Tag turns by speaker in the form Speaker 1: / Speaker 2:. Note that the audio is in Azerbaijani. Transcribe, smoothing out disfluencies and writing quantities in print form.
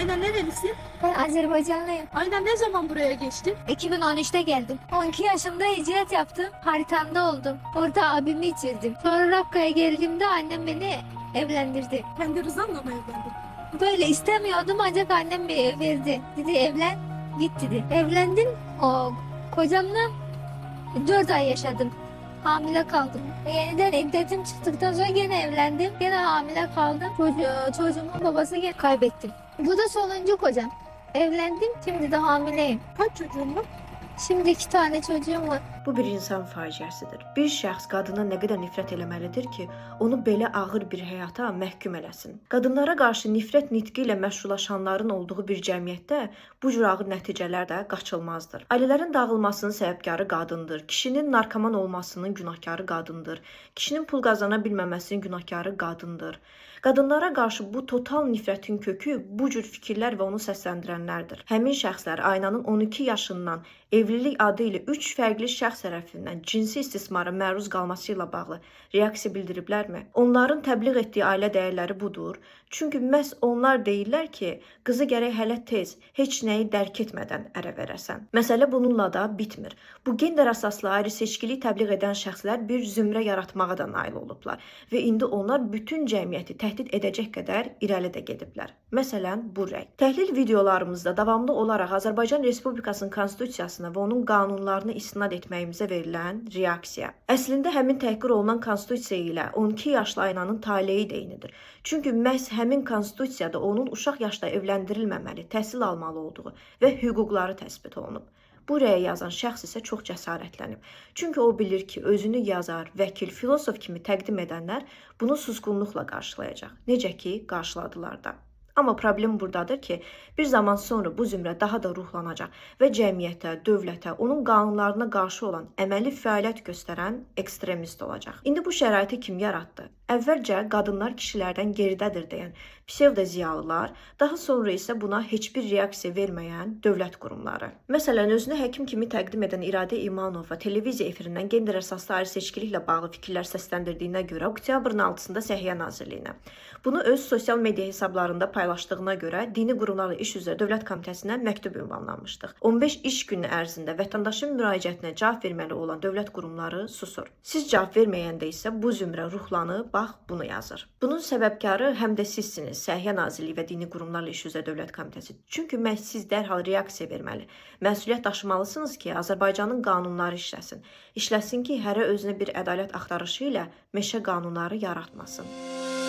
Speaker 1: Aynen nerelisin?
Speaker 2: Ben Azerbaycanlıyım.
Speaker 1: Aynen ne zaman buraya geçtin?
Speaker 2: 2013'te geldim. 12 yaşımda hicret yaptım. Haritamda oldum. Orada abimi yitirdim. Sonra Rakka'ya geldiğimde annem beni evlendirdi.
Speaker 1: Kendi rızanla mı evlendin?
Speaker 2: Böyle istemiyordum ancak annem beni verdi. Dedi evlen, git dedi. Evlendim. O kocamla 4 ay yaşadım. Hamile kaldım. Yeniden iddetim çıktıktan sonra gene evlendim. Gene hamile kaldım. Çocuğumun babası gene kaybettim. Bu da sonuncu kocam. Evlendim. Şimdi de hamileyim.
Speaker 1: Kaç çocuğun var?
Speaker 2: Şimdi 2 tane çocuğum var.
Speaker 3: Bu bir insan faciəsidir. Bir şəxs qadına nə qədər nifrət eləməlidir ki, onu belə ağır bir həyata məhkum eləsin. Qadınlara qarşı nifrət nitqi ilə məşrulaşanların olduğu bir cəmiyyətdə bu cür ağır nəticələr də qaçılmazdır. Ailələrin dağılmasının səbəbkarı qadındır. Kişinin narkoman olmasının günahkarı qadındır. Kişinin pul qazana bilməməsinin günahkarı qadındır. Qadınlara qarşı bu total nifrətin kökü bu cür fikirlər və onu səsləndirənlərdir. Həmin şəxslər Aynanın 12 yaşından evlilik adı ilə 3 fərqli şəxs tərəfindən cinsi istismara məruz qalması ilə bağlı reaksiya bildiriblərmi? Onların təbliğ etdiyi ailə dəyərləri budur. Çünki məhz onlar deyirlər ki, qızı gərək hələ tez, heç nəyi dərk etmədən ərə verəsən. Məsələ bununla da bitmir. Bu gender əsaslı ayrı seçkiliyi təbliğ edən şəxslər bir zümrə yaratmağa da nail olublar və indi onlar bütün cəmiyyəti təhdid edəcək qədər irəli də gediblər. Məsələn, bu rəy. Təhlil videolarımızda davamlı olaraq Azərbaycan Respublikasının konstitusiyasına və onun qanunlarına istinad etməyimizə verilən reaksiya. Əslində həmin təhqir olunan konstitusiya ilə 12 yaşlı Aynanın taleyi də eynidir. Çünki məhz həmin konstitusiyada onun uşaq yaşda evləndirilməməli, təhsil almalı olduğu və hüquqları təsbit olunub. Bu rəyə yazan şəxs isə çox cəsarətlənib. Çünki o bilir ki, özünü yazar, vəkil, filosof kimi təqdim edənlər bunu susqunluqla qarşılayacaq. Necə ki, qarşıladılar da. Amma problem buradadır ki, bir zaman sonra bu zümrə daha da ruhlanacaq və cəmiyyətə, dövlətə, onun qanunlarına qarşı olan əməli fəaliyyət göstərən ekstremist olacaq. İndi bu şəraiti kim yaratdı? Əvvəlcə qadınlar kişilərdən geridədir deyən psevdo ziyalılar, daha sonra isə buna heç bir reaksiya verməyən dövlət qurumları. Məsələn, özünü həkim kimi təqdim edən İradə İmanova televiziya efirindən gender əsaslı ayrı seçkiliklə bağlı fikirlər səsləndirdiyinə görə oktyabrın 6-sında Səhiyyə Nazirliyinə, bunu öz sosial media hesablarında paylaşdığına görə Dini Qurumlarla İş üzrə Dövlət Komitəsinə məktub ünvanlamışdıq. 15 iş günü ərzində vətəndaşın müraciətinə cavab verməli olan dövlət qurumları susur. Siz cavab verməyəndə isə bu zümrə ruhlanıb, bax bunu yazır. Bunun səbəbkarı həm də sizsiniz, Səhiyyə Nazirliyi və Dini Qurumlarla İş üzrə Dövlət Komitəsi. Çünki məhz siz dərhal reaksiya verməli, məsuliyyət daşımalısınız ki, Azərbaycanın qanunları işləsin. İşləsin ki, hərə özünə bir ədalət axtarışı ilə meşə qanunları yaratmasın.